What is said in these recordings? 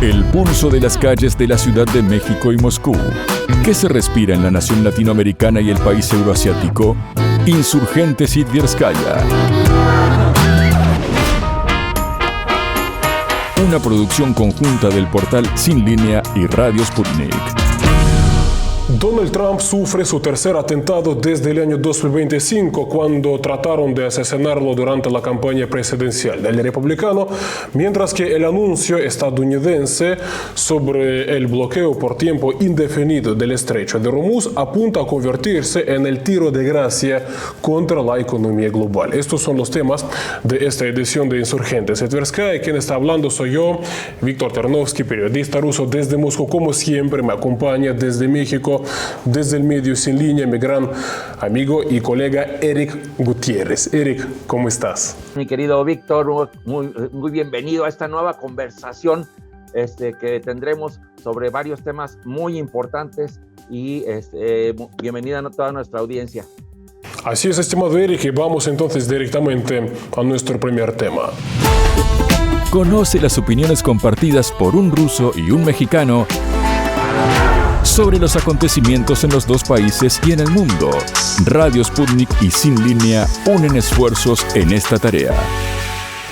El pulso de las calles de la Ciudad de México y Moscú. ¿Qué se respira en la nación latinoamericana y el país euroasiático? Insurgente Sitverskaya. Una producción conjunta del portal Sin Línea y Radio Sputnik. Donald Trump sufre su tercer atentado desde el año 2025, cuando trataron de asesinarlo durante la campaña presidencial del republicano, mientras que el anuncio estadounidense sobre el bloqueo por tiempo indefinido del estrecho de Hormuz apunta a convertirse en el tiro de gracia contra la economía global. Estos son los temas de esta edición de Insurgente Sitverskaya. Quien está hablando soy yo, Víctor Ternovsky, periodista ruso desde Moscú. Como siempre, me acompaña desde México, desde el medio Sin Línea, mi gran amigo y colega Eric Gutiérrez. Eric, ¿cómo estás? Mi querido Víctor, muy bienvenido a esta nueva conversación que tendremos sobre varios temas muy importantes y bienvenida a toda nuestra audiencia. Así es, estimado Eric, y vamos entonces directamente a nuestro primer tema. Conoce las opiniones compartidas por un ruso y un mexicano sobre los acontecimientos en los dos países y en el mundo. Radio Sputnik y Sin Línea unen esfuerzos en esta tarea.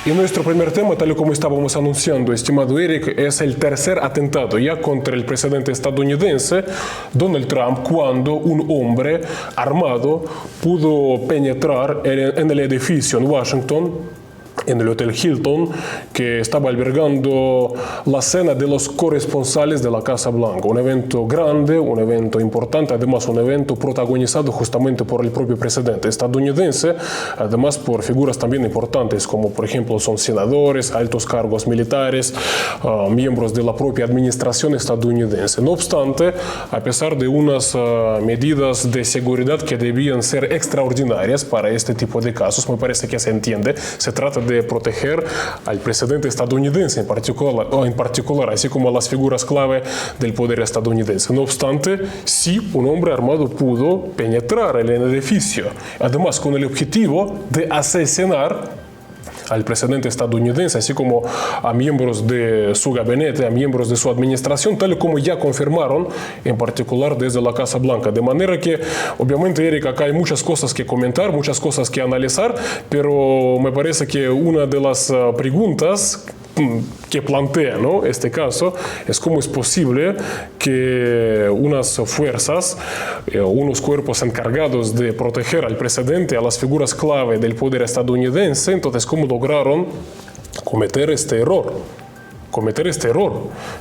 Y nuestro primer tema, tal y como estábamos anunciando, estimado Eric, es el tercer atentado ya contra el presidente estadounidense Donald Trump, cuando un hombre armado pudo penetrar en el edificio en Washington, en el Hotel Hilton, que estaba albergando la cena de los corresponsales de la Casa Blanca. Un evento grande, un evento importante, además un evento protagonizado justamente por el propio presidente estadounidense, además por figuras también importantes como por ejemplo son senadores, altos cargos militares, miembros de la propia administración estadounidense. No obstante, a pesar de unas medidas de seguridad que debían ser extraordinarias para este tipo de casos, me parece que se entiende, se trata de proteger al presidente estadounidense en particular, así como a las figuras clave del poder estadounidense. No obstante, sí, un hombre armado pudo penetrar en el edificio, además con el objetivo de asesinar al presidente estadounidense, así como a miembros de su gabinete, a miembros de su administración, tal y como ya confirmaron, en particular desde la Casa Blanca. De manera que, obviamente, Eric, acá hay muchas cosas que comentar, muchas cosas que analizar, pero me parece que una de las preguntas que plantea, ¿no?, este caso es cómo es posible que unas fuerzas, unos cuerpos encargados de proteger al presidente, a las figuras clave del poder estadounidense, entonces cómo lograron cometer este error.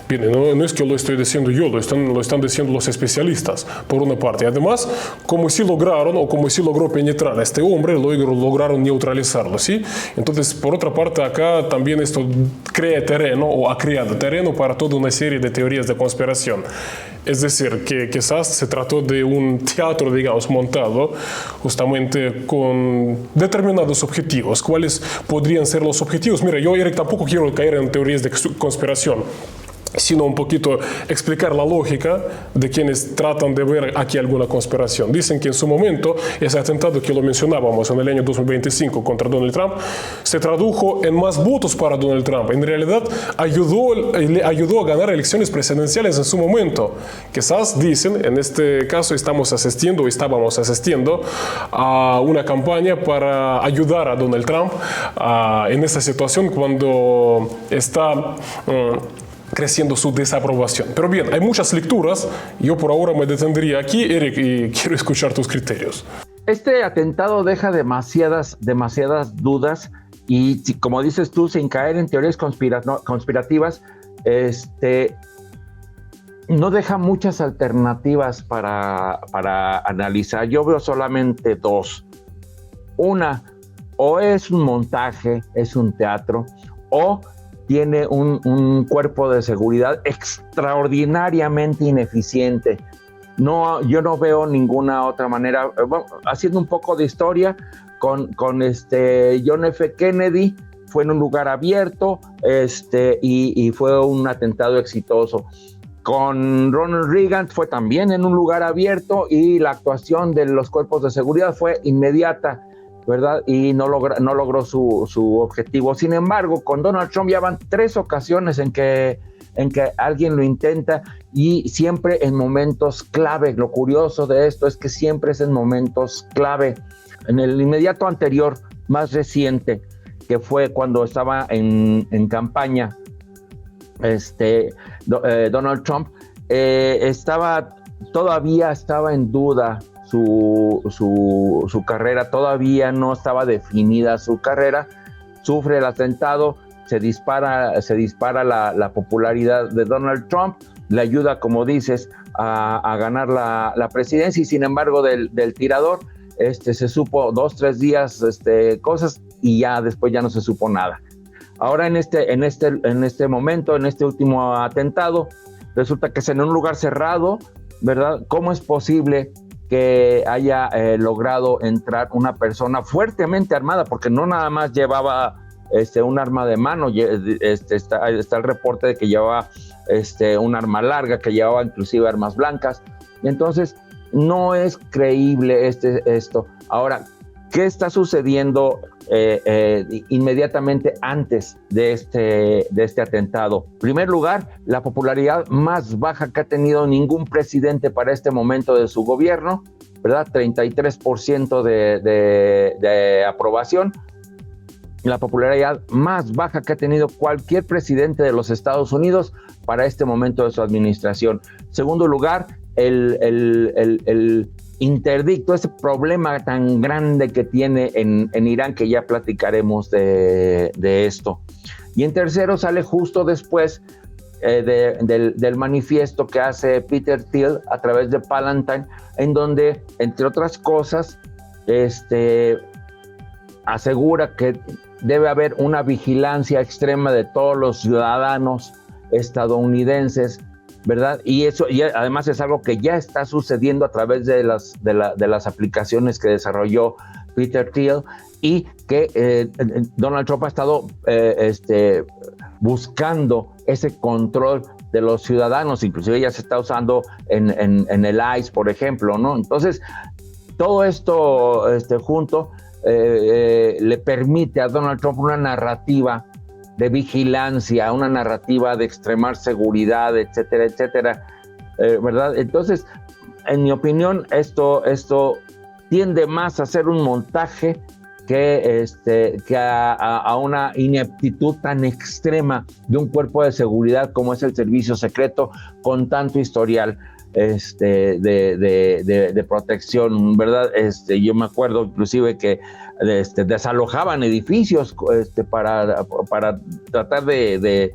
Bien, no es que lo estoy diciendo yo, lo están diciendo los especialistas, por una parte. Además, como si lograron o como si logró penetrar a este hombre, lograron neutralizarlo, ¿sí? Entonces, por otra parte, acá también esto crea terreno o ha creado terreno para toda una serie de teorías de conspiración. Es decir, que quizás se trató de un teatro, digamos, montado justamente con determinados objetivos. ¿Cuáles podrían ser los objetivos? Mira, yo, Eric, tampoco quiero caer en teorías de conspiración, sino un poquito explicar la lógica de quienes tratan de ver aquí alguna conspiración. Dicen que en su momento ese atentado que lo mencionábamos en el año 2025 contra Donald Trump se tradujo en más votos para Donald Trump. En realidad le ayudó a ganar elecciones presidenciales en su momento. Quizás dicen, en este caso estábamos asistiendo a una campaña para ayudar a Donald Trump en esta situación cuando está creciendo su desaprobación. Pero bien, hay muchas lecturas. Yo por ahora me detendría aquí, Eric, y quiero escuchar tus criterios. Este atentado deja demasiadas dudas y, como dices tú, sin caer en teorías conspirativas, no deja muchas alternativas para analizar. Yo veo solamente dos. Una, o es un montaje, es un teatro, o tiene un cuerpo de seguridad extraordinariamente ineficiente. Yo no veo ninguna otra manera. Bueno, haciendo un poco de historia, con John F. Kennedy fue en un lugar abierto y fue un atentado exitoso. Con Ronald Reagan fue también en un lugar abierto y la actuación de los cuerpos de seguridad fue inmediata, ¿verdad? Y no logró su objetivo. Sin embargo, con Donald Trump ya van 3 ocasiones en que en que alguien lo intenta y siempre en momentos clave. Lo curioso de esto es que siempre es en momentos clave. En el inmediato anterior, más reciente, que fue cuando estaba en campaña Donald Trump, todavía estaba en duda su carrera, todavía no estaba definida su carrera, sufre el atentado, se dispara la popularidad de Donald Trump, le ayuda, como dices, a ganar la presidencia, y sin embargo del tirador se supo 2-3 días cosas, y ya después ya no se supo nada. Ahora en este momento, en este último atentado, resulta que es en un lugar cerrado, ¿verdad? ¿Cómo es posible que haya logrado entrar una persona fuertemente armada? Porque no nada más llevaba un arma de mano, está el reporte de que llevaba un arma larga, que llevaba inclusive armas blancas. Entonces, no es creíble esto. Ahora, ¿qué está sucediendo inmediatamente antes de este atentado? En primer lugar, la popularidad más baja que ha tenido ningún presidente para este momento de su gobierno, ¿verdad? 33% de aprobación. La popularidad más baja que ha tenido cualquier presidente de los Estados Unidos para este momento de su administración. En segundo lugar, el interdicto, ese problema tan grande que tiene en Irán, que ya platicaremos de esto. Y en tercero, sale justo después del manifiesto que hace Peter Thiel a través de Palantir, en donde, entre otras cosas, asegura que debe haber una vigilancia extrema de todos los ciudadanos estadounidenses, ¿verdad? Y eso, y además es algo que ya está sucediendo a través de las aplicaciones que desarrolló Peter Thiel, y que Donald Trump ha estado buscando ese control de los ciudadanos, inclusive ya se está usando en el ICE, por ejemplo, ¿no? Entonces, todo esto junto le permite a Donald Trump una narrativa de vigilancia, una narrativa de extremar seguridad, etcétera, etcétera, ¿verdad? Entonces, en mi opinión, esto tiende más a ser un montaje que a una ineptitud tan extrema de un cuerpo de seguridad como es el servicio secreto, con tanto historial de protección, ¿verdad? Yo me acuerdo inclusive que desalojaban edificios para tratar de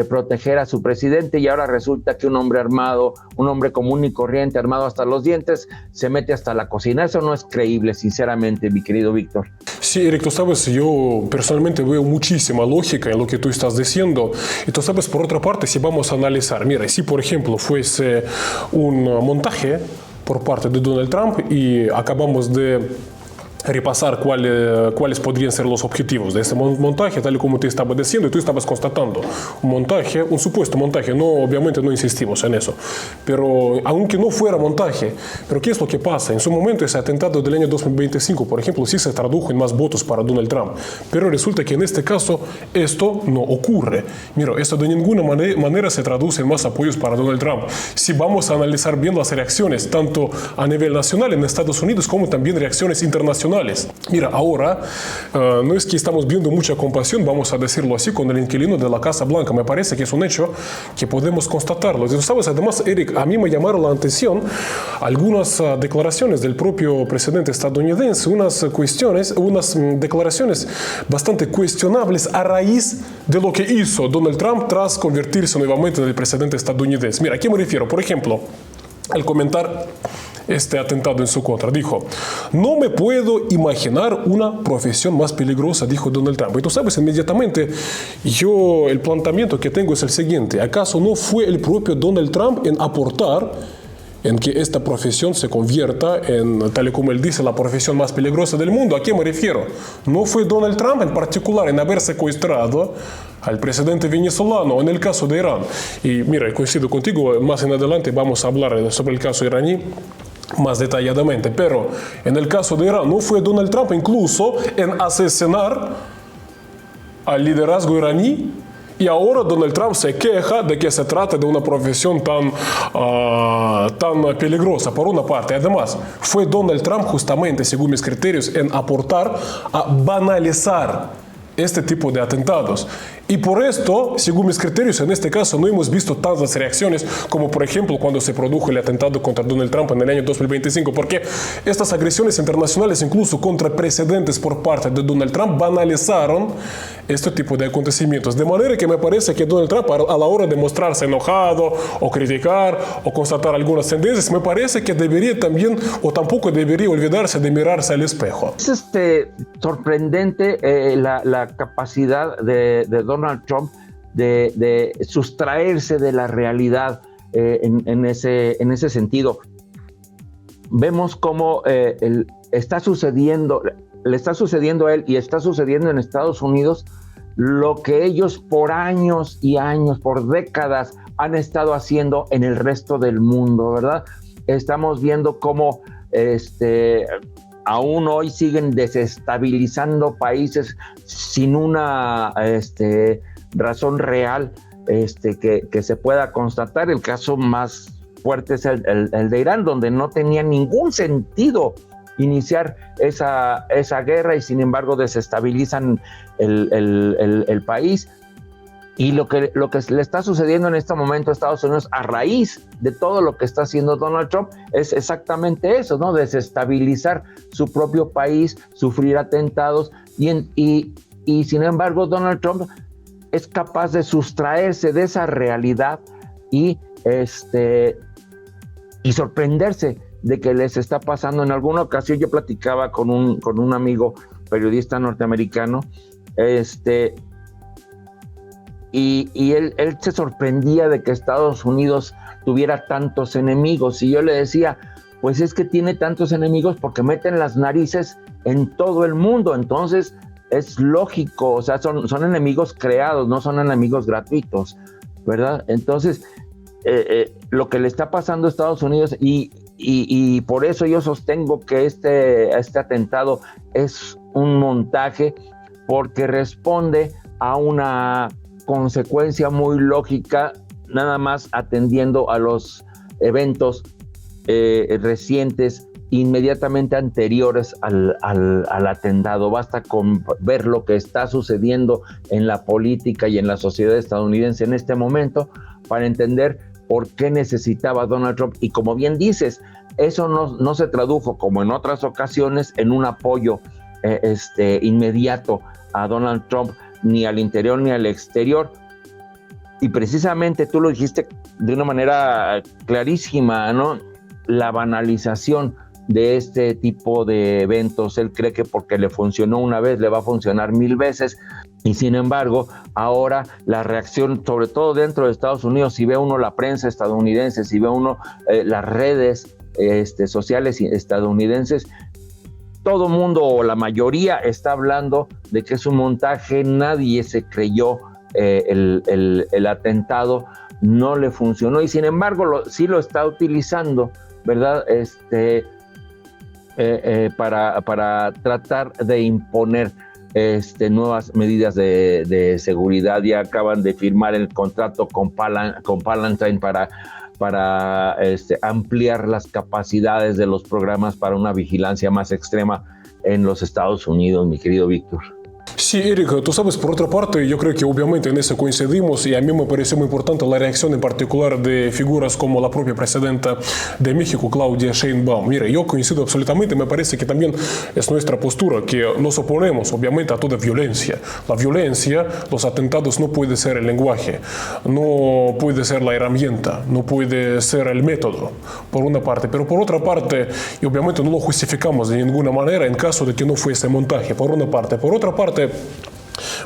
proteger a su presidente, y ahora resulta que un hombre armado, un hombre común y corriente, armado hasta los dientes, se mete hasta la cocina. Eso no es creíble, sinceramente, mi querido Víctor. Sí, Eric, tú sabes, yo personalmente veo muchísima lógica en lo que tú estás diciendo. Y tú sabes, por otra parte, si vamos a analizar, mira, si por ejemplo fuese un montaje por parte de Donald Trump y acabamos de repasar cuáles podrían ser los objetivos de este montaje, tal y como te estaba diciendo, y tú estabas constatando un montaje, un supuesto montaje, no, obviamente no insistimos en eso, pero aunque no fuera montaje, pero ¿qué es lo que pasa? En su momento ese atentado del año 2025, por ejemplo, sí se tradujo en más votos para Donald Trump, pero resulta que en este caso esto no ocurre. Mira, esto de ninguna manera se traduce en más apoyos para Donald Trump. Si vamos a analizar bien las reacciones, tanto a nivel nacional en Estados Unidos como también reacciones internacionales. Mira, ahora no es que estamos viendo mucha compasión, vamos a decirlo así, con el inquilino de la Casa Blanca. Me parece que es un hecho que podemos constatarlo. Y tú sabes, además, Eric, a mí me llamaron la atención algunas declaraciones del propio presidente estadounidense, unas declaraciones bastante cuestionables a raíz de lo que hizo Donald Trump tras convertirse nuevamente en el presidente estadounidense. Mira, ¿a qué me refiero? Por ejemplo, al comentar este atentado en su contra, dijo: no me puedo imaginar una profesión más peligrosa, dijo Donald Trump. Y tú sabes, inmediatamente el planteamiento que tengo es el siguiente: ¿acaso no fue el propio Donald Trump en aportar en que esta profesión se convierta en, tal y como él dice, la profesión más peligrosa del mundo? ¿A qué me refiero? ¿No fue Donald Trump en particular en haber secuestrado al presidente venezolano en el caso de Irán? Y mira, coincido contigo, más en adelante vamos a hablar sobre el caso iraní más detalladamente, pero en el caso de Irán, ¿no fue Donald Trump incluso en asesinar al liderazgo iraní Y ahora Donald Trump se queja de que se trata de una profesión tan peligrosa, por una parte. Además, fue Donald Trump justamente, según mis criterios, en aportar a banalizar este tipo de atentados. Y por esto, según mis criterios, en este caso no hemos visto tantas reacciones como, por ejemplo, cuando se produjo el atentado contra Donald Trump en el año 2025, porque estas agresiones internacionales, incluso contra presidentes por parte de Donald Trump, banalizaron este tipo de acontecimientos. De manera que me parece que Donald Trump, a la hora de mostrarse enojado o criticar o constatar algunas tendencias, me parece que debería también, o tampoco debería olvidarse de mirarse al espejo. Es sorprendente la capacidad de Donald Trump de sustraerse de la realidad en ese sentido. Vemos cómo le está sucediendo a él y está sucediendo en Estados Unidos lo que ellos por años y años, por décadas, han estado haciendo en el resto del mundo, ¿verdad? Estamos viendo cómo aún hoy siguen desestabilizando países sin una razón real que se pueda constatar. El caso más fuerte es el de Irán, donde no tenía ningún sentido iniciar esa guerra y sin embargo desestabilizan el país. Y lo que le está sucediendo en este momento a Estados Unidos a raíz de todo lo que está haciendo Donald Trump es exactamente eso, ¿no? Desestabilizar su propio país, sufrir atentados y sin embargo Donald Trump es capaz de sustraerse de esa realidad y sorprenderse de que les está pasando. En alguna ocasión yo platicaba con un amigo periodista norteamericano, y él se sorprendía de que Estados Unidos tuviera tantos enemigos. Y yo le decía, pues es que tiene tantos enemigos porque meten las narices en todo el mundo. Entonces es lógico, o sea, son enemigos creados, no son enemigos gratuitos, ¿verdad? Entonces, lo que le está pasando a Estados Unidos, y por eso yo sostengo que este atentado es un montaje, porque responde a una consecuencia muy lógica, nada más atendiendo a los eventos recientes, inmediatamente anteriores al atentado. Basta con ver lo que está sucediendo en la política y en la sociedad estadounidense en este momento para entender por qué necesitaba Donald Trump. Y como bien dices, eso no se tradujo, como en otras ocasiones, en un apoyo inmediato a Donald Trump, ni al interior ni al exterior. Y precisamente tú lo dijiste de una manera clarísima, ¿no? La banalización de este tipo de eventos. Él cree que porque le funcionó una vez le va a funcionar 1000 veces, y sin embargo ahora la reacción, sobre todo dentro de Estados Unidos, si ve uno la prensa estadounidense, si ve uno las redes sociales estadounidenses, todo mundo o la mayoría está hablando de que es un montaje. Nadie se creyó el atentado, no le funcionó, y sin embargo sí lo está utilizando, ¿verdad? Para tratar de imponer nuevas medidas de seguridad. Ya acaban de firmar el contrato con Palantir para ampliar las capacidades de los programas para una vigilancia más extrema en los Estados Unidos, mi querido Víctor. Sí, Eric, tú sabes, por otra parte, yo creo que obviamente en eso coincidimos, y a mí me pareció muy importante la reacción en particular de figuras como la propia presidenta de México, Claudia Sheinbaum. Mira, yo coincido absolutamente, me parece que también es nuestra postura, que nos oponemos obviamente a toda violencia. La violencia, los atentados no puede ser el lenguaje, no puede ser la herramienta, no puede ser el método, por una parte. Pero por otra parte, y obviamente no lo justificamos de ninguna manera en caso de que no fuese montaje, por una parte. Por otra parte,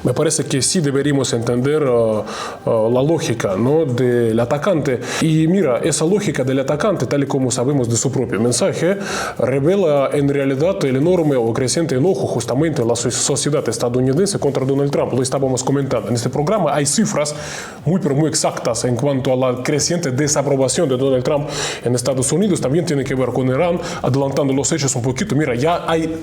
me parece que sí deberíamos entender la lógica, ¿no?, del atacante. Y mira, esa lógica del atacante, tal y como sabemos de su propio mensaje, revela en realidad el enorme o creciente enojo justamente de la sociedad estadounidense contra Donald Trump. Lo estábamos comentando en este programa. Hay cifras muy pero muy exactas en cuanto a la creciente desaprobación de Donald Trump en Estados Unidos. También tiene que ver con Irán. Adelantando los hechos un poquito, mira, ya hay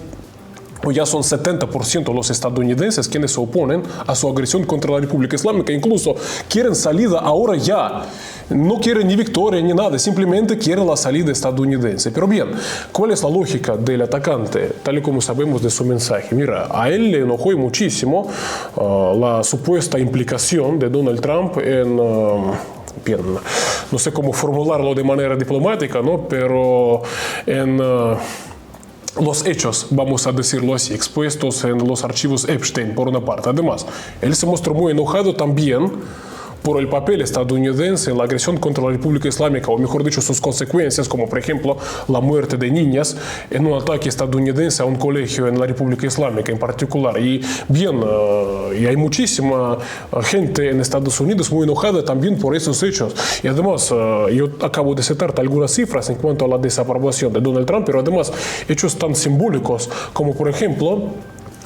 o ya son 70% los estadounidenses quienes se oponen a su agresión contra la República Islámica. Incluso quieren salida ahora ya. No quieren ni victoria ni nada, simplemente quieren la salida estadounidense. Pero bien, ¿cuál es la lógica del atacante? Tal y como sabemos de su mensaje. Mira, a él le enojó muchísimo la supuesta implicación de Donald Trump en... bien, no sé cómo formularlo de manera diplomática, ¿no? Pero en... los hechos, vamos a decirlo así, expuestos en los archivos Epstein, por una parte. Además, él se mostró muy enojado también por el papel estadounidense en la agresión contra la República Islámica, o mejor dicho, sus consecuencias, como por ejemplo la muerte de niñas en un ataque estadounidense a un colegio en la República Islámica en particular. Y bien, y hay muchísima gente en Estados Unidos muy enojada también por esos hechos. Y además, yo acabo de citarte algunas cifras en cuanto a la desaprobación de Donald Trump, pero además hechos tan simbólicos como por ejemplo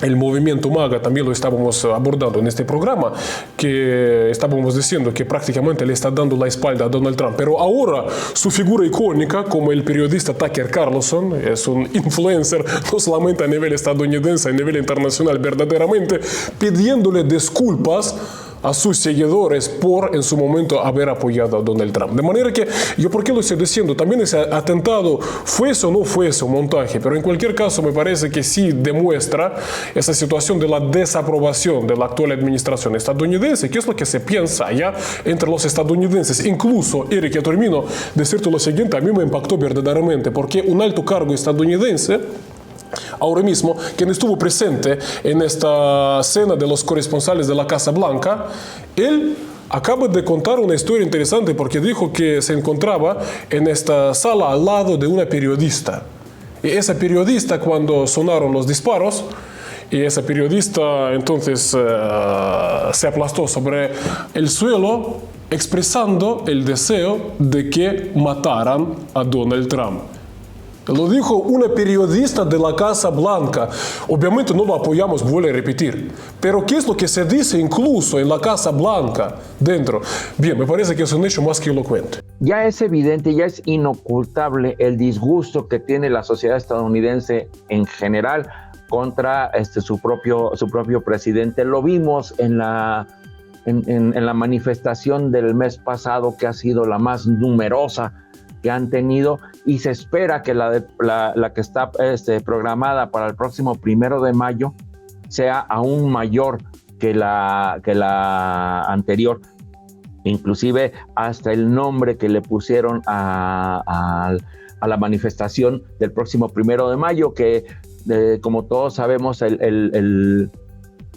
el movimiento MAGA, también lo estábamos abordando en este programa, que estábamos diciendo que prácticamente le está dando la espalda a Donald Trump. Pero ahora su figura icónica, como el periodista Tucker Carlson, es un influencer no solamente a nivel estadounidense, a nivel internacional, verdaderamente pidiéndole disculpas a sus seguidores por en su momento haber apoyado a Donald Trump. De manera que, yo por qué lo estoy diciendo, también ese atentado fuese o no fuese un montaje, pero en cualquier caso me parece que sí demuestra esa situación de la desaprobación de la actual administración estadounidense, que es lo que se piensa allá entre los estadounidenses. Incluso, Eric, ya termino de decirte lo siguiente, a mí me impactó verdaderamente, porque un alto cargo estadounidense ahora mismo, quien estuvo presente en esta cena de los corresponsales de la Casa Blanca, él acaba de contar una historia interesante porque dijo que se encontraba en esta sala al lado de una periodista. Y esa periodista, cuando sonaron los disparos, y esa periodista entonces se aplastó sobre el suelo expresando el deseo de que mataran a Donald Trump. Lo dijo una periodista de la Casa Blanca. Obviamente no lo apoyamos, vuelvo a repetir. Pero ¿qué es lo que se dice incluso en la Casa Blanca dentro? Bien, me parece que es un hecho más que elocuente. Ya es evidente, ya es inocultable el disgusto que tiene la sociedad estadounidense en general contra su propio presidente. Lo vimos en la manifestación del mes pasado, que ha sido la más numerosa que han tenido, y se espera que la que está programada para el próximo 1 de mayo sea aún mayor que la anterior. Inclusive hasta el nombre que le pusieron a la manifestación del próximo 1 de mayo, que como todos sabemos,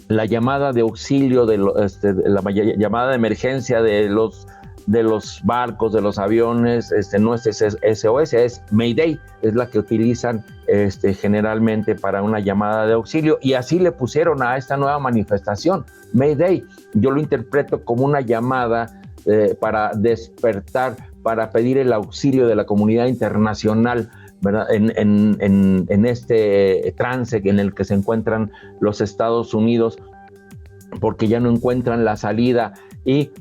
la llamada de auxilio, la llamada de emergencia de los barcos, de los aviones, no es SOS, es Mayday, es la que utilizan generalmente para una llamada de auxilio, y así le pusieron a esta nueva manifestación, Mayday. Yo lo interpreto como una llamada para despertar, para pedir el auxilio de la comunidad internacional, ¿verdad? En este trance en el que se encuentran los Estados Unidos, porque ya no encuentran la salida. Y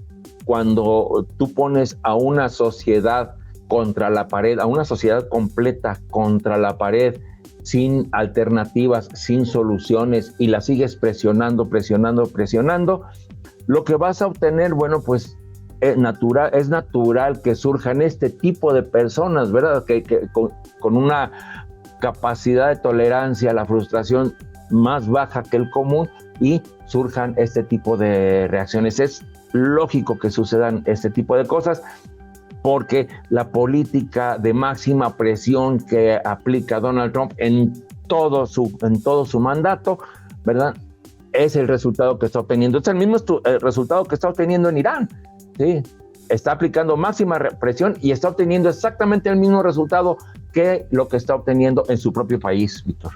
cuando tú pones a una sociedad contra la pared, a una sociedad completa contra la pared, sin alternativas, sin soluciones, y la sigues presionando, lo que vas a obtener, bueno, pues es natural que surjan este tipo de personas, ¿verdad? Que con una capacidad de tolerancia a la frustración más baja que el común, y surjan este tipo de reacciones. Es lógico que sucedan este tipo de cosas, porque la política de máxima presión que aplica Donald Trump en todo su mandato, ¿verdad?, es el resultado que está obteniendo. Es el mismo resultado que está obteniendo en Irán, ¿sí? Está aplicando máxima presión y está obteniendo exactamente el mismo resultado que lo que está obteniendo en su propio país, Víctor.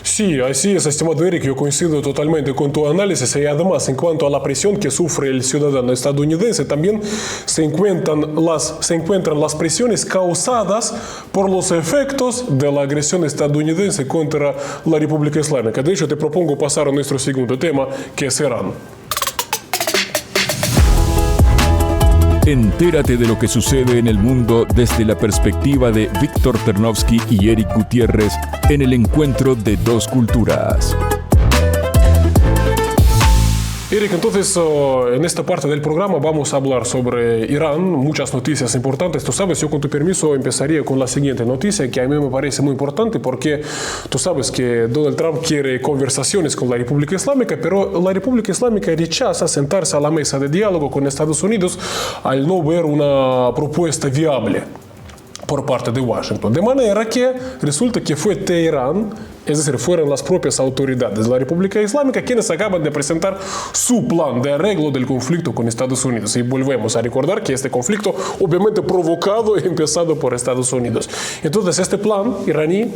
Sí, así es, estimado Eric, yo coincido totalmente con tu análisis, y además en cuanto a la presión que sufre el ciudadano estadounidense, también se encuentran las presiones causadas por los efectos de la agresión estadounidense contra la República Islámica. De hecho, te propongo pasar a nuestro segundo tema, que es Irán. Entérate de lo que sucede en el mundo desde la perspectiva de Víctor Ternovsky y Eric Gutiérrez en el encuentro de dos culturas. Eric, entonces en esta parte del programa vamos a hablar sobre Irán, muchas noticias importantes. Tú sabes, yo con tu permiso empezaría con la siguiente noticia que a mí me parece muy importante porque tú sabes que Donald Trump quiere conversaciones con la República Islámica, pero la República Islámica rechaza sentarse a la mesa de diálogo con Estados Unidos al no ver una propuesta viable por parte de Washington. De manera que resulta que fue Teherán, es decir, fueron las propias autoridades de la República Islámica quienes acaban de presentar su plan de arreglo del conflicto con Estados Unidos. Y volvemos a recordar que este conflicto obviamente provocado y empezado por Estados Unidos. Entonces este plan iraní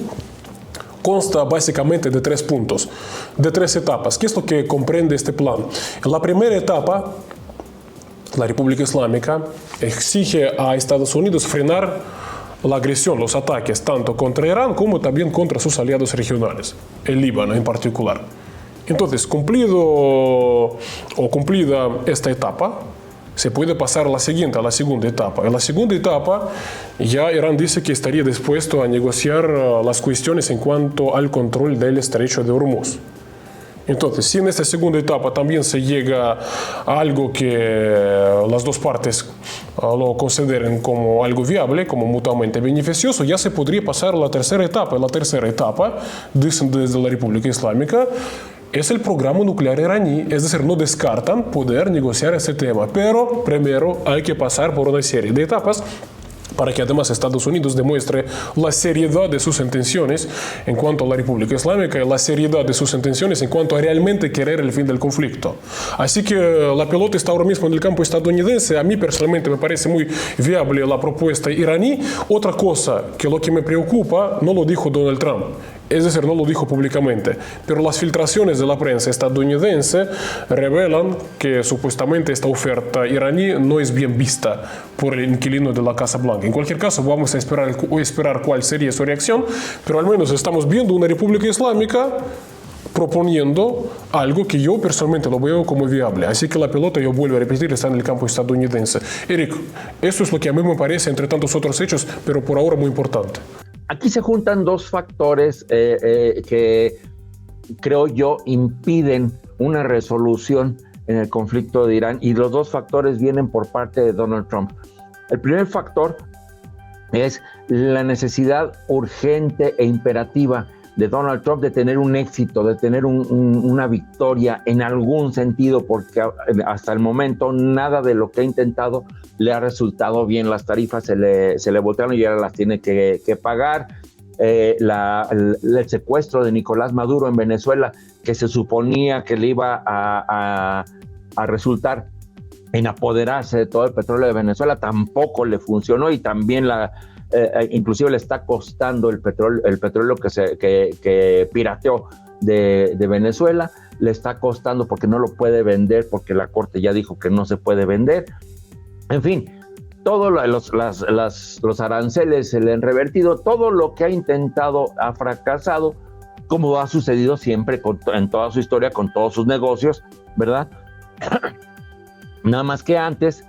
consta básicamente de 3 puntos, de 3 etapas. ¿Qué es lo que comprende este plan? En la primera etapa, la República Islámica exige a Estados Unidos frenar la agresión, los ataques, tanto contra Irán como también contra sus aliados regionales, el Líbano en particular. Entonces, cumplida esta etapa, se puede pasar a la segunda etapa. En la segunda etapa, ya Irán dice que estaría dispuesto a negociar las cuestiones en cuanto al control del estrecho de Hormuz. Entonces, si en esta segunda etapa también se llega a algo que las dos partes lo consideren como algo viable, como mutuamente beneficioso, ya se podría pasar a la tercera etapa. La tercera etapa, dicen desde la República Islámica, es el programa nuclear iraní, es decir, no descartan poder negociar ese tema, pero primero hay que pasar por una serie de etapas para que además Estados Unidos demuestre la seriedad de sus intenciones en cuanto a la República Islámica y la seriedad de sus intenciones en cuanto a realmente querer el fin del conflicto. Así que la pelota está ahora mismo en el campo estadounidense. A mí personalmente me parece muy viable la propuesta iraní. Otra cosa que lo que me preocupa, no lo dijo Donald Trump, es decir, no lo dijo públicamente, pero las filtraciones de la prensa estadounidense revelan que supuestamente esta oferta iraní no es bien vista por el inquilino de la Casa Blanca. En cualquier caso, vamos a esperar cuál sería su reacción, pero al menos estamos viendo una República Islámica proponiendo algo que yo personalmente lo veo como viable. Así que la pelota, yo vuelvo a repetir, está en el campo estadounidense. Eric, esto es lo que a mí me parece, entre tantos otros hechos, pero por ahora muy importante. Aquí se juntan dos factores que creo yo impiden una resolución en el conflicto de Irán, y los dos factores vienen por parte de Donald Trump. El primer factor es la necesidad urgente e imperativa de Donald Trump de tener un éxito, de tener una victoria en algún sentido, porque hasta el momento nada de lo que ha intentado le ha resultado bien. Las tarifas se le voltearon y ahora las tiene que pagar. El secuestro de Nicolás Maduro en Venezuela, que se suponía que le iba a resultar en apoderarse de todo el petróleo de Venezuela, tampoco le funcionó, y también inclusive le está costando el petróleo que pirateó de Venezuela, le está costando porque no lo puede vender, porque la Corte ya dijo que no se puede vender. En fin, todos los aranceles se le han revertido, todo lo que ha intentado ha fracasado, como ha sucedido siempre en toda su historia con todos sus negocios, ¿verdad? Nada más que antes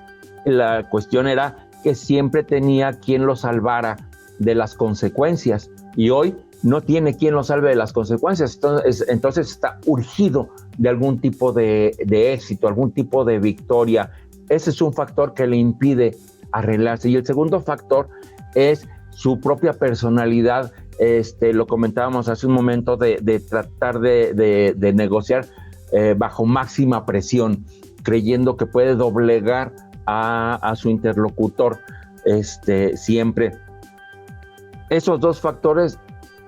la cuestión era que siempre tenía quien lo salvara de las consecuencias, y hoy no tiene quien lo salve de las consecuencias. Entonces está urgido de algún tipo de éxito, algún tipo de victoria. Ese es un factor que le impide arreglarse. Y el segundo factor es su propia personalidad. Lo comentábamos hace un momento, de tratar de negociar bajo máxima presión, creyendo que puede doblegar a su interlocutor siempre. Esos dos factores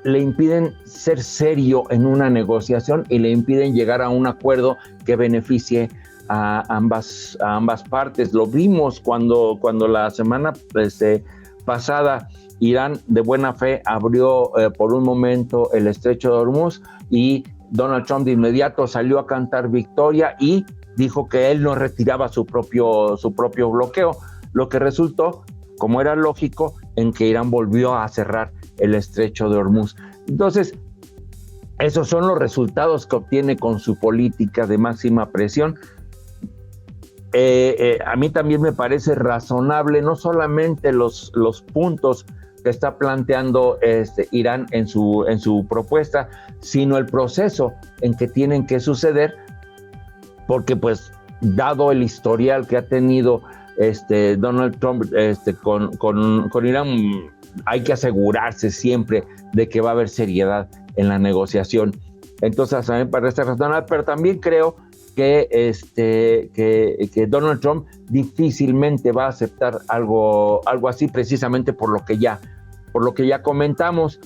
le impiden ser serio en una negociación y le impiden llegar a un acuerdo que beneficie a ambas partes. Lo vimos cuando la semana pasada Irán de buena fe abrió por un momento el estrecho de Hormuz, y Donald Trump de inmediato salió a cantar victoria y dijo que él no retiraba su propio bloqueo, lo que resultó, como era lógico, en que Irán volvió a cerrar el estrecho de Hormuz. Entonces, esos son los resultados que obtiene con su política de máxima presión. a mí también me parece razonable no solamente los puntos que está planteando Irán en su propuesta, sino el proceso en que tienen que suceder, porque pues dado el historial que ha tenido Donald Trump con Irán, hay que asegurarse siempre de que va a haber seriedad en la negociación. Entonces a mí me parece razonable, pero también creo que Donald Trump difícilmente va a aceptar algo así, precisamente por lo que ya comentamos.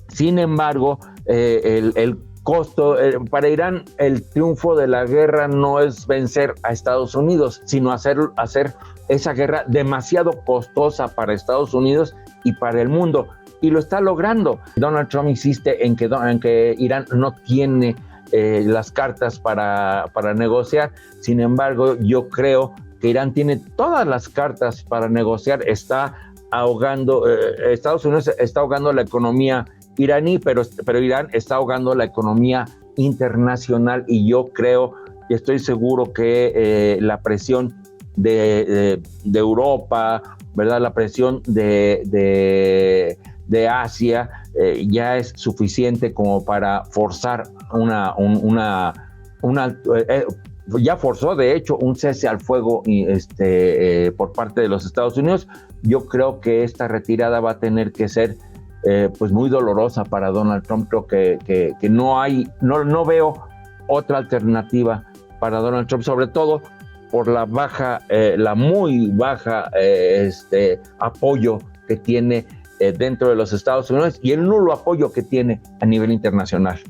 Sin embargo, el costo para Irán, el triunfo de la guerra no es vencer a Estados Unidos, sino hacer esa guerra demasiado costosa para Estados Unidos y para el mundo, y lo está logrando. Donald Trump insiste en que Irán no tiene las cartas para negociar. Sin embargo, yo creo que Irán tiene todas las cartas para negociar. Estados Unidos está ahogando la economía iraní, pero Irán está ahogando la economía internacional, y yo creo y estoy seguro que la presión de Europa, ¿verdad?, la presión de Asia ya es suficiente como para forzar ya forzó de hecho un cese al fuego por parte de los Estados Unidos. Yo creo que esta retirada va a tener que ser pues muy dolorosa para Donald Trump. Creo que no veo otra alternativa para Donald Trump, sobre todo por la muy baja apoyo que tiene dentro de los Estados Unidos y el nulo apoyo que tiene a nivel internacional.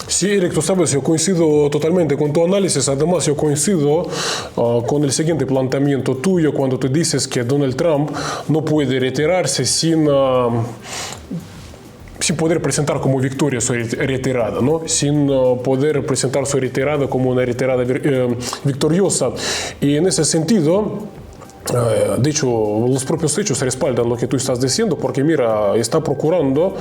Sí, Eric, tú sabes, yo coincido totalmente con tu análisis. Además, yo coincido con el siguiente planteamiento tuyo cuando tú dices que Donald Trump no puede retirarse sin poder presentar como victoria su retirada, ¿no? Sin poder presentar su retirada como una retirada victoriosa. Y en ese sentido, de hecho, los propios hechos respaldan lo que tú estás diciendo, porque mira, está procurando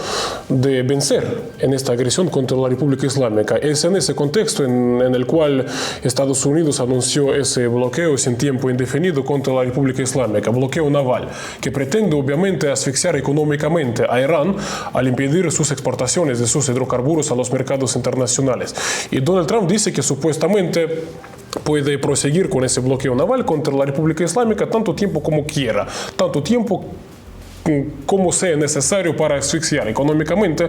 de vencer en esta agresión contra la República Islámica. Es en ese contexto en el cual Estados Unidos anunció ese bloqueo sin tiempo indefinido contra la República Islámica, bloqueo naval, que pretende obviamente asfixiar económicamente a Irán al impedir sus exportaciones de sus hidrocarburos a los mercados internacionales. Y Donald Trump dice que supuestamente puede proseguir con ese bloqueo naval contra la República Islámica tanto tiempo como quiera, tanto tiempo como sea necesario para asfixiar económicamente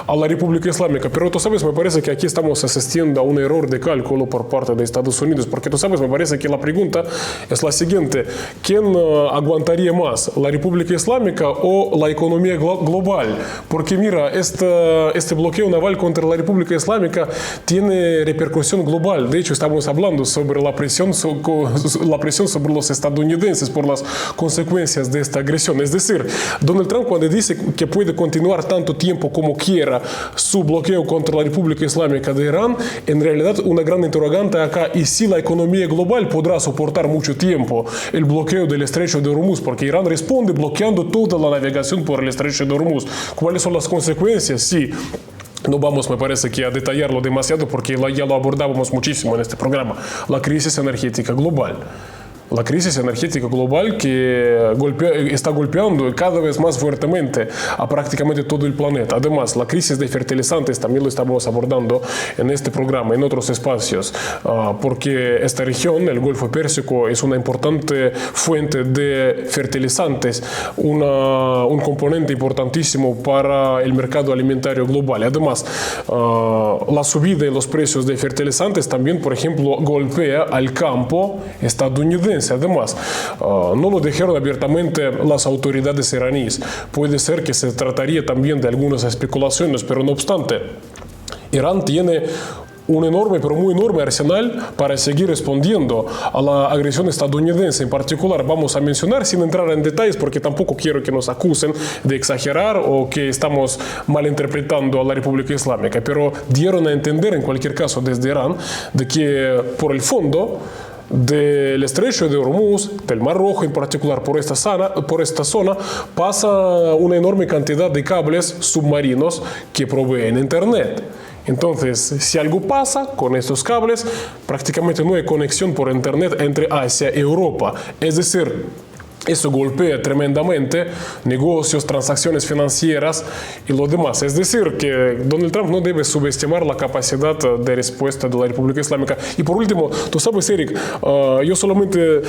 a la República Islámica. Pero tú sabes, me parece que aquí estamos asistiendo a un error de cálculo por parte de Estados Unidos, porque tú sabes, me parece que la pregunta es la siguiente: ¿quién aguantaría más, la República Islámica o la economía global? Porque mira, este bloqueo naval contra la República Islámica tiene repercusión global. De hecho, estamos hablando sobre la presión sobre los estadounidenses por las consecuencias de esta agresión. Es decir, Donald Trump, cuando dice que puede continuar tanto tiempo como quiera su bloqueo contra la República Islámica de Irán, en realidad una gran interrogante acá: ¿y si la economía global podrá soportar mucho tiempo el bloqueo del estrecho de Hormuz? Porque Irán responde bloqueando toda la navegación por el estrecho de Hormuz. ¿Cuáles son las consecuencias? Sí. No vamos, me parece, que a detallarlo demasiado, porque ya lo abordábamos muchísimo en este programa. La crisis energética global. La crisis energética global que está golpeando cada vez más fuertemente a prácticamente todo el planeta. Además, la crisis de fertilizantes también lo estamos abordando en este programa, en otros espacios, porque esta región, el Golfo Pérsico, es una importante fuente de fertilizantes, un componente importantísimo para el mercado alimentario global. Además, la subida en los precios de fertilizantes también, por ejemplo, golpea al campo estadounidense. Además, no lo dijeron abiertamente las autoridades iraníes. Puede ser que se trataría también de algunas especulaciones, pero no obstante, Irán tiene un enorme, pero muy enorme arsenal para seguir respondiendo a la agresión estadounidense. En particular, vamos a mencionar, sin entrar en detalles, porque tampoco quiero que nos acusen de exagerar o que estamos malinterpretando a la República Islámica, pero dieron a entender, en cualquier caso, desde Irán, de que por el fondo del estrecho de Hormuz, del Mar Rojo en particular, por esta zona, pasa una enorme cantidad de cables submarinos que proveen Internet. Entonces, si algo pasa con estos cables, prácticamente no hay conexión por Internet entre Asia y Europa. Es decir, eso golpea tremendamente negocios, transacciones financieras y lo demás. Es decir, que Donald Trump no debe subestimar la capacidad de respuesta de la República Islámica. Y por último, tú sabes, Eric, yo solamente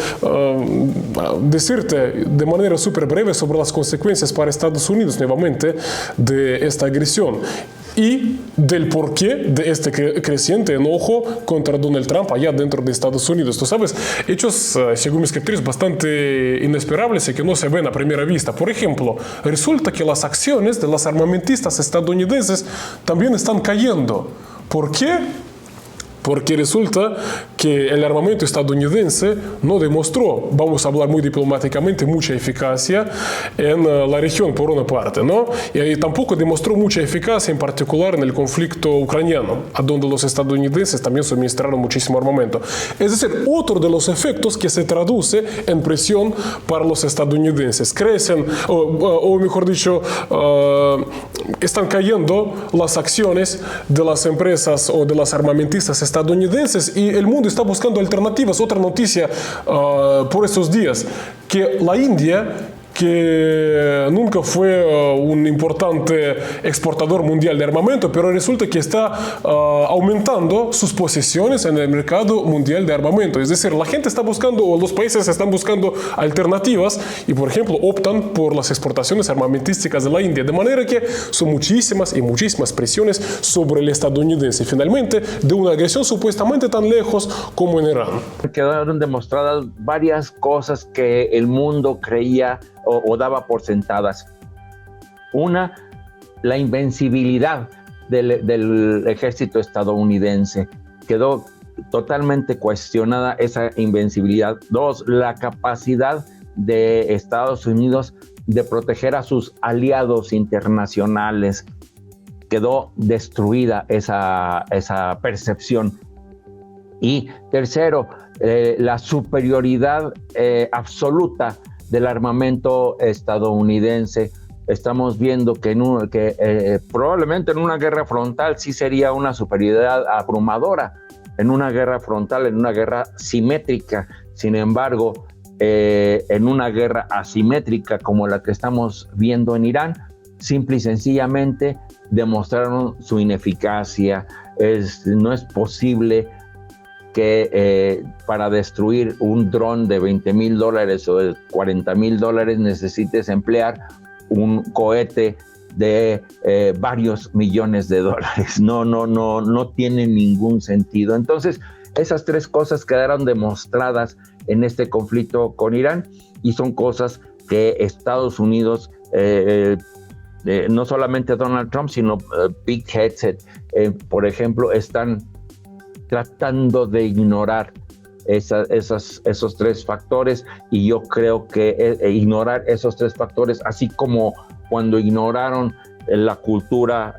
decirte de manera súper breve sobre las consecuencias para Estados Unidos nuevamente de esta agresión y del porqué de este creciente enojo contra Donald Trump allá dentro de Estados Unidos. Tú sabes, hechos, según mis criterios, bastante inesperables y que no se ven a primera vista. Por ejemplo, resulta que las acciones de los armamentistas estadounidenses también están cayendo. ¿Por qué? Porque resulta que el armamento estadounidense no demostró, vamos a hablar muy diplomáticamente, mucha eficacia en la región, por una parte, ¿no? Y tampoco demostró mucha eficacia, en particular en el conflicto ucraniano, a donde los estadounidenses también suministraron muchísimo armamento. Es decir, otro de los efectos que se traduce en presión para los estadounidenses. Crecen, o mejor dicho, están cayendo las acciones de las empresas o de las armamentistas estadounidenses y el mundo está buscando alternativas. Otra noticia por estos días, que la India, que nunca fue un importante exportador mundial de armamento, pero resulta que está aumentando sus posiciones en el mercado mundial de armamento. Es decir, la gente está buscando, o los países están buscando alternativas y, por ejemplo, optan por las exportaciones armamentísticas de la India. De manera que son muchísimas y muchísimas presiones sobre el estadounidense, finalmente, de una agresión supuestamente tan lejos como en Irán. Quedaron demostradas varias cosas que el mundo creía o daba por sentadas. Una, la invencibilidad del ejército estadounidense. Quedó totalmente cuestionada esa invencibilidad. Dos, la capacidad de Estados Unidos de proteger a sus aliados internacionales. Quedó destruida esa percepción. Y tercero, la superioridad absoluta del armamento estadounidense. Estamos viendo que probablemente en una guerra frontal sí sería una superioridad abrumadora, en una guerra frontal, en una guerra simétrica. Sin embargo, en una guerra asimétrica como la que estamos viendo en Irán, simple y sencillamente demostraron su ineficacia. No es posible que para destruir un dron de $20,000 o de $40,000 necesites emplear un cohete de varios millones de dólares. No tiene ningún sentido. Entonces, esas tres cosas quedaron demostradas en este conflicto con Irán y son cosas que Estados Unidos, no solamente Donald Trump, sino Big Headset, por ejemplo, están tratando de ignorar esos tres factores, y yo creo que ignorar esos tres factores, así como cuando ignoraron la cultura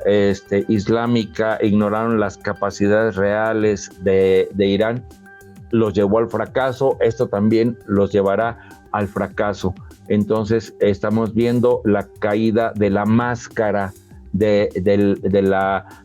islámica, ignoraron las capacidades reales de Irán, los llevó al fracaso. Esto también los llevará al fracaso. Entonces estamos viendo la caída de la máscara del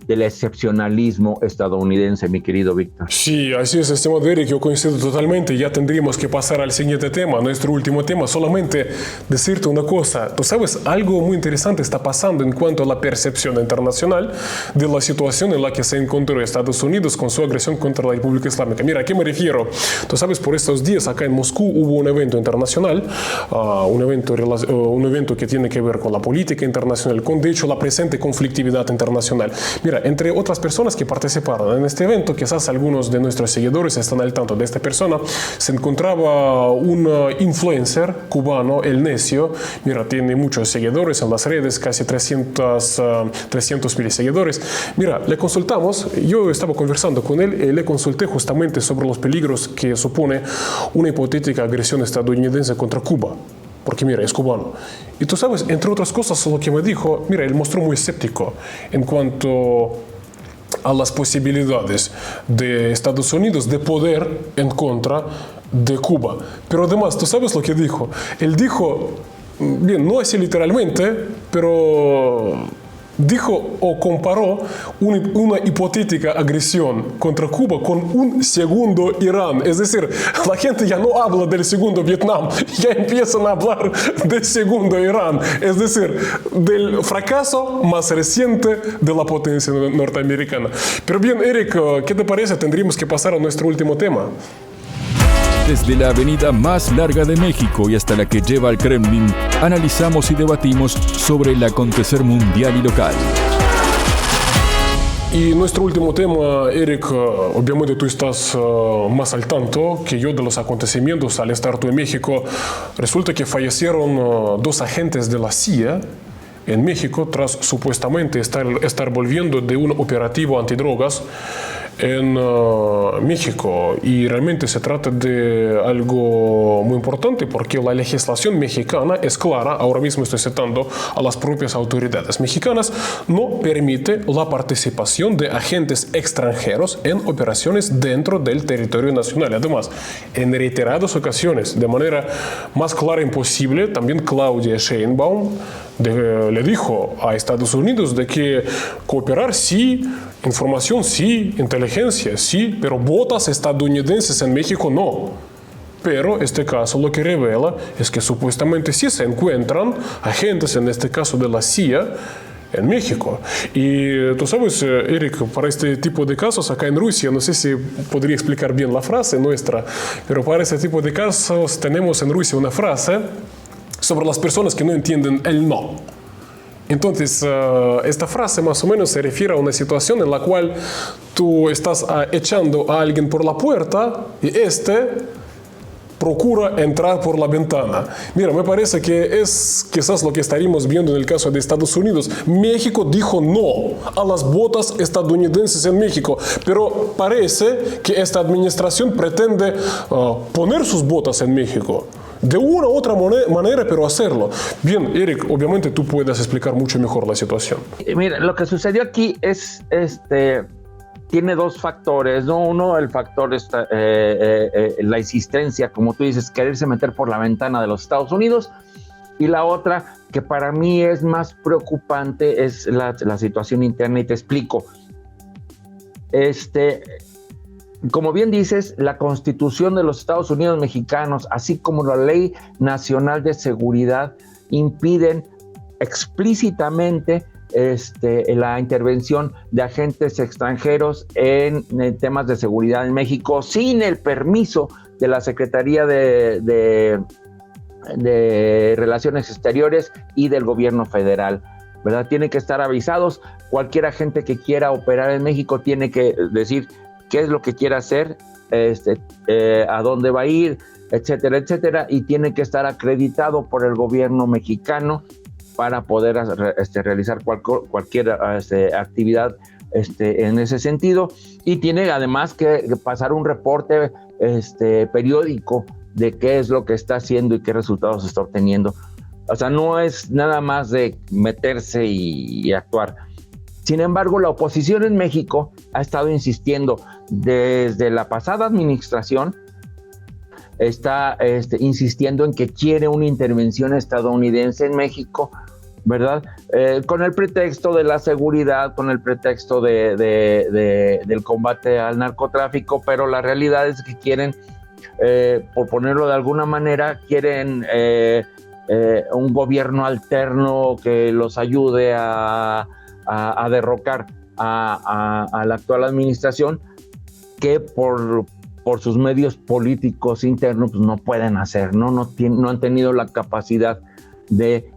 excepcionalismo estadounidense, mi querido Víctor. Sí, así es, estimado Eric, yo coincido totalmente. Ya tendríamos que pasar al siguiente tema, nuestro último tema. Solamente decirte una cosa, tú sabes, algo muy interesante está pasando en cuanto a la percepción internacional de la situación en la que se encontró Estados Unidos con su agresión contra la República Islámica. Mira, ¿a qué me refiero? Tú sabes, por estos días acá en Moscú hubo un evento internacional, un evento que tiene que ver con la política internacional, con de hecho la presente conflictividad internacional. Mira, entre otras personas que participaron en este evento, quizás algunos de nuestros seguidores están al tanto de esta persona, se encontraba un influencer cubano, El Necio. Mira, tiene muchos seguidores en las redes, casi 300,000 seguidores. Mira, le consultamos, yo estaba conversando con él y le consulté justamente sobre los peligros que supone una hipotética agresión estadounidense contra Cuba. Porque mira, es cubano. Y tú sabes, entre otras cosas, lo que me dijo, mira, él mostró muy escéptico en cuanto a las posibilidades de Estados Unidos de poder en contra de Cuba. Pero además, tú sabes lo que dijo. Él dijo, bien, no así literalmente, pero dijo o comparó una hipotética agresión contra Cuba con un segundo Irán. Es decir, la gente ya no habla del segundo Vietnam, ya empiezan a hablar del segundo Irán. Es decir, del fracaso más reciente de la potencia norteamericana. Pero bien, Eric, ¿qué te parece? Tendríamos que pasar a nuestro último tema. Desde la avenida más larga de México y hasta la que lleva al Kremlin, analizamos y debatimos sobre el acontecer mundial y local. Y nuestro último tema, Eric, obviamente tú estás más al tanto que yo de los acontecimientos al estar tú en México. Resulta que fallecieron 2 agentes de la CIA en México tras supuestamente estar volviendo de un operativo antidrogas en México, y realmente se trata de algo muy importante porque la legislación mexicana es clara. Ahora mismo estoy citando a las propias autoridades mexicanas: no permite la participación de agentes extranjeros en operaciones dentro del territorio nacional. Además, en reiteradas ocasiones, de manera más clara imposible, también Claudia Sheinbaum le dijo a Estados Unidos de que cooperar sí, información sí, inteligencia sí, pero botas estadounidenses en México no. Pero este caso lo que revela es que supuestamente sí se encuentran agentes, en este caso de la CIA, en México. Y tú sabes, Eric, para este tipo de casos acá en Rusia, no sé si podría explicar bien la frase nuestra, pero para este tipo de casos tenemos en Rusia una frase sobre las personas que no entienden el no. Entonces, esta frase más o menos se refiere a una situación en la cual tú estás echando a alguien por la puerta y procura entrar por la ventana. Mira, me parece que es quizás lo que estaríamos viendo en el caso de Estados Unidos. México dijo no a las botas estadounidenses en México, pero parece que esta administración pretende poner sus botas en México. De una u otra manera, pero hacerlo. Bien, Eric, obviamente tú puedes explicar mucho mejor la situación. Mira, lo que sucedió aquí es, tiene 2 factores, ¿no? Uno, el factor, la insistencia, como tú dices, quererse meter por la ventana de los Estados Unidos. Y la otra, que para mí es más preocupante, es la situación interna, y te explico. Como bien dices, la Constitución de los Estados Unidos mexicanos, así como la Ley Nacional de Seguridad, impiden explícitamente la intervención de agentes extranjeros en temas de seguridad en México sin el permiso de la Secretaría de Relaciones Exteriores y del Gobierno Federal, ¿verdad? Tienen que estar avisados. Cualquier agente que quiera operar en México tiene que decir qué es lo que quiere hacer, a dónde va a ir, etcétera, etcétera, y tiene que estar acreditado por el gobierno mexicano para poder realizar cualquier actividad en ese sentido, y tiene además que pasar un reporte periódico de qué es lo que está haciendo y qué resultados está obteniendo. O sea, no es nada más de meterse y actuar. Sin embargo, la oposición en México ha estado insistiendo desde la pasada administración, está insistiendo en que quiere una intervención estadounidense en México, ¿verdad? Con el pretexto de la seguridad, con el pretexto del combate al narcotráfico, pero la realidad es que quieren, por ponerlo de alguna manera, quieren un gobierno alterno que los ayude a derrocar a la actual administración, que por sus medios políticos internos pues no pueden hacer, no han tenido la capacidad de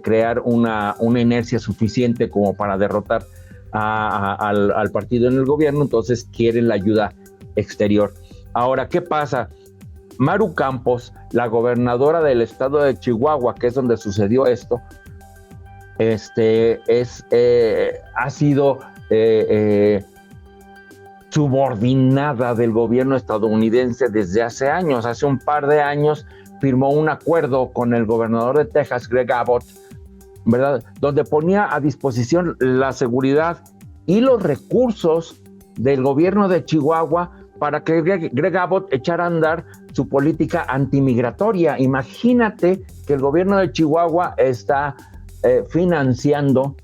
crear una inercia suficiente como para derrotar al partido en el gobierno. Entonces quieren la ayuda exterior. Ha pasa? Maru Campos, la gobernadora del estado de Chihuahua, que es donde sucedió esto, ha sido subordinada del gobierno estadounidense desde hace años. Hace un par de años firmó un acuerdo con el gobernador de Texas, Greg Abbott, ¿verdad?, donde ponía a disposición la seguridad y los recursos del gobierno de Chihuahua para que Greg Abbott echara a andar su política antimigratoria. Imagínate que el gobierno de Chihuahua está financiando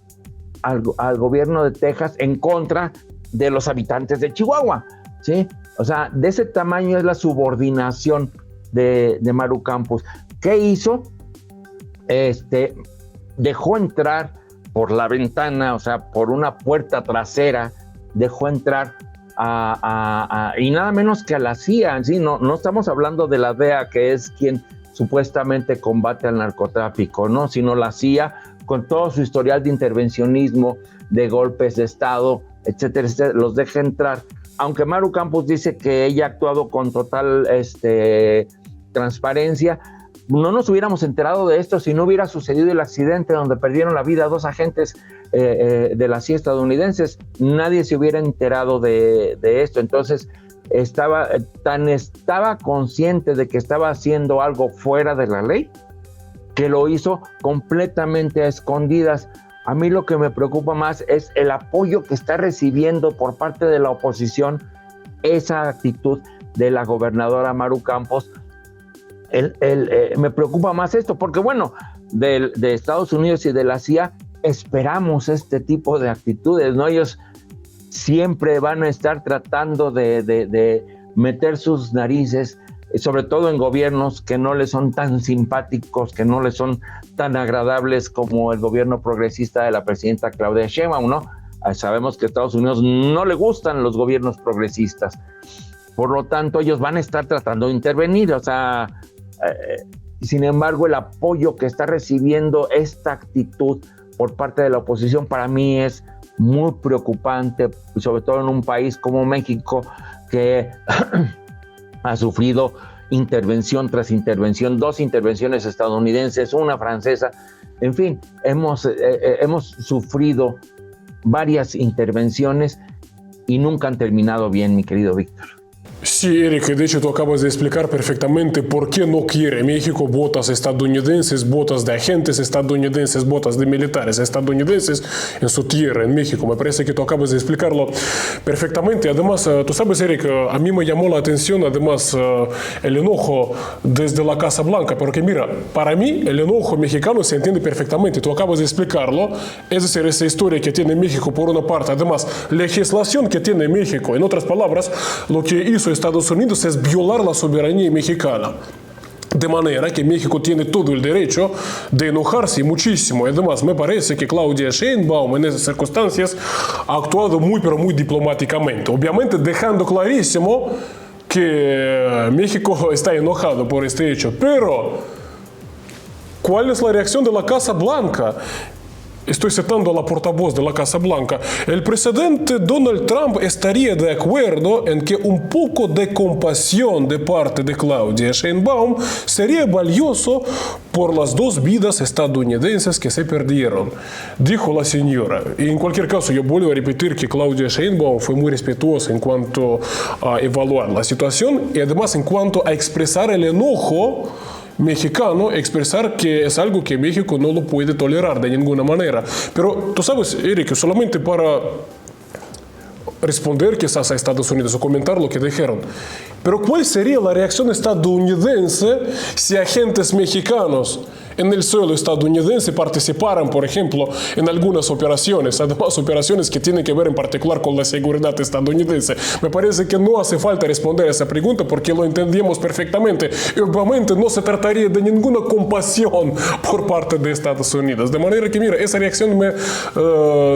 al gobierno de Texas en contra de los habitantes de Chihuahua, ¿sí? O sea, de ese tamaño es la subordinación de Maru Campos. ¿Qué hizo? Dejó entrar por la ventana, o sea, por una puerta trasera, dejó entrar y nada menos que a la CIA, ¿sí? No estamos hablando de la DEA, que es quien supuestamente combate al narcotráfico, ¿no? Sino la CIA, con todo su historial de intervencionismo, de golpes de Estado, etcétera, etcétera, los deja entrar. Aunque Maru Campos dice que ella ha actuado con total transparencia, no nos hubiéramos enterado de esto si no hubiera sucedido el accidente donde perdieron la vida 2 agentes de la CIA estadounidenses. Nadie se hubiera enterado de esto. Entonces estaba consciente de que estaba haciendo algo fuera de la ley, que lo hizo completamente a escondidas. A mí lo que me preocupa más es el apoyo que está recibiendo por parte de la oposición esa actitud de la gobernadora Maru Campos. Me preocupa más esto, porque bueno, de Estados Unidos y de la CIA esperamos este tipo de actitudes, ¿no? Ellos siempre van a estar tratando de meter sus narices, sobre todo en gobiernos que no les son tan simpáticos, que no les son tan agradables como el gobierno progresista de la presidenta Claudia Sheinbaum, ¿no? Sabemos que a Estados Unidos no le gustan los gobiernos progresistas, por lo tanto ellos van a estar tratando de intervenir, o sea, sin embargo el apoyo que está recibiendo esta actitud por parte de la oposición para mí es muy preocupante, sobre todo en un país como México que ha sufrido intervención tras intervención, 2 intervenciones estadounidenses, 1 francesa, en fin, hemos sufrido varias intervenciones y nunca han terminado bien, mi querido Víctor. Sí, Eric, de hecho tú acabas de explicar perfectamente por qué no quiere México botas estadounidenses, botas de agentes estadounidenses, botas de militares estadounidenses en su tierra, en México. Me parece que tú acabas de explicarlo perfectamente. Además, tú sabes, Eric, a mí me llamó la atención, además, el enojo desde la Casa Blanca, porque mira, para mí el enojo mexicano se entiende perfectamente. Tú acabas de explicarlo, es decir, esa historia que tiene México por una parte, además, legislación que tiene México, en otras palabras, lo que hizo Estados Unidos es violar la soberanía mexicana. De manera que México tiene todo el derecho de enojarse muchísimo. Además, me parece que Claudia Sheinbaum en esas circunstancias ha actuado muy, pero muy diplomáticamente. Obviamente dejando clarísimo que México está enojado por este hecho. Pero, ¿cuál es la reacción de la Casa Blanca? Estoy citando a la portavoz de la Casa Blanca. El presidente Donald Trump estaría de acuerdo en que un poco de compasión de parte de Claudia Sheinbaum sería valioso por las 2 vidas estadounidenses que se perdieron, dijo la señora. Y en cualquier caso, yo vuelvo a repetir que Claudia Sheinbaum fue muy respetuosa en cuanto a evaluar la situación y además en cuanto a expresar el enojo mexicano, expresar que es algo que México no lo puede tolerar de ninguna manera. Pero tú sabes, Eric, solamente para responder quizás a Estados Unidos o comentar lo que dijeron. Pero ¿cuál sería la reacción estadounidense si agentes mexicanos en el suelo estadounidense participaran, por ejemplo, en algunas operaciones, además operaciones que tienen que ver en particular con la seguridad estadounidense? Me parece que no hace falta responder a esa pregunta porque lo entendíamos perfectamente. Y obviamente no se trataría de ninguna compasión por parte de Estados Unidos. De manera que, mira, esa reacción me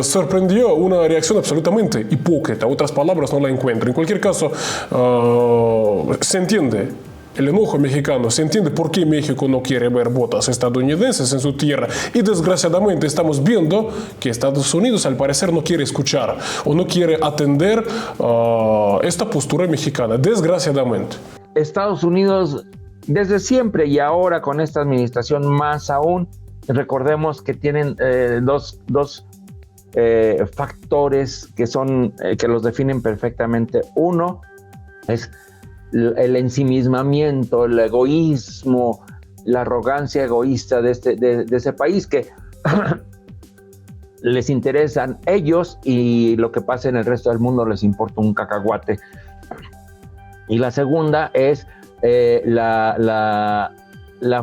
sorprendió, una reacción absolutamente hipócrita. Otras palabras no la encuentro. En cualquier caso, se entiende el enojo mexicano, se entiende por qué México no quiere ver botas estadounidenses en su tierra. Y desgraciadamente estamos viendo que Estados Unidos al parecer no quiere escuchar o no quiere atender esta postura mexicana, desgraciadamente. Estados Unidos desde siempre y ahora con esta administración más aún, recordemos que tienen dos factores que los definen perfectamente. Uno es el ensimismamiento, el egoísmo, la arrogancia egoísta de ese país, que les interesan ellos y lo que pasa en el resto del mundo les importa un cacahuate. Y la segunda es la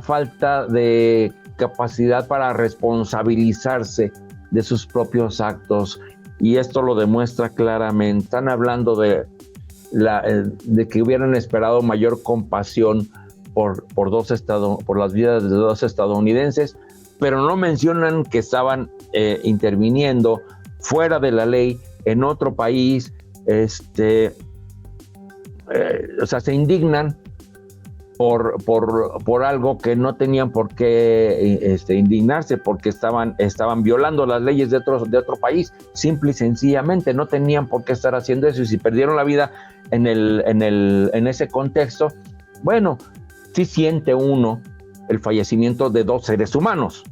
falta de capacidad para responsabilizarse de sus propios actos, y esto lo demuestra claramente. Están hablando de que hubieran esperado mayor compasión por las vidas de dos estadounidenses, pero no mencionan que estaban interviniendo fuera de la ley en otro país. O sea, se indignan por algo que no tenían por qué indignarse, porque estaban violando las leyes de otro país, simple y sencillamente. No tenían por qué estar haciendo eso, y si perdieron la vida en ese contexto, bueno, sí siente uno el fallecimiento de dos seres humanos,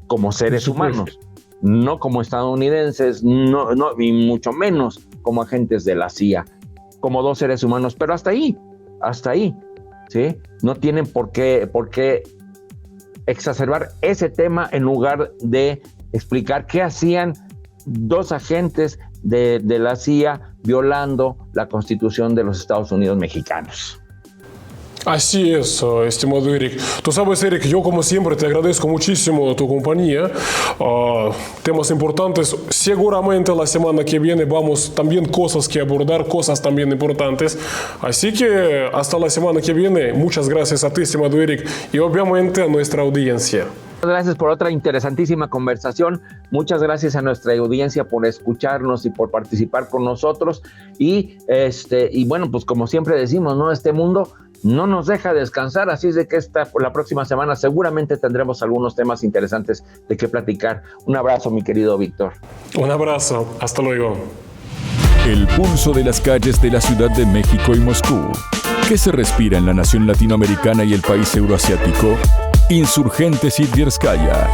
como seres humanos, no como estadounidenses, no, y mucho menos como agentes de la CIA, como dos seres humanos, pero hasta ahí, ¿sí? No tienen por qué exacerbar ese tema en lugar de explicar qué hacían dos agentes de la CIA violando la Constitución de los Estados Unidos mexicanos. Así es, estimado Eric. Tú sabes, Eric, yo como siempre te agradezco muchísimo tu compañía. Temas importantes. Seguramente la semana que viene vamos también cosas que abordar, cosas también importantes. Así que hasta la semana que viene. Muchas gracias a ti, estimado Eric, y obviamente a nuestra audiencia. Gracias por otra interesantísima conversación. Muchas gracias a nuestra audiencia por escucharnos y por participar con nosotros. Y bueno, pues como siempre decimos, ¿no? Este mundo no nos deja descansar, así es de que la próxima semana seguramente tendremos algunos temas interesantes de qué platicar. Un abrazo, mi querido Víctor. Un abrazo, hasta luego. El pulso de las calles de la Ciudad de México y Moscú. ¿Qué se respira en la nación latinoamericana y el país euroasiático? Insurgentes y Tverskaya.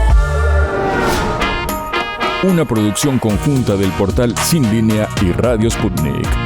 Una producción conjunta del portal Sin Línea y Radio Sputnik.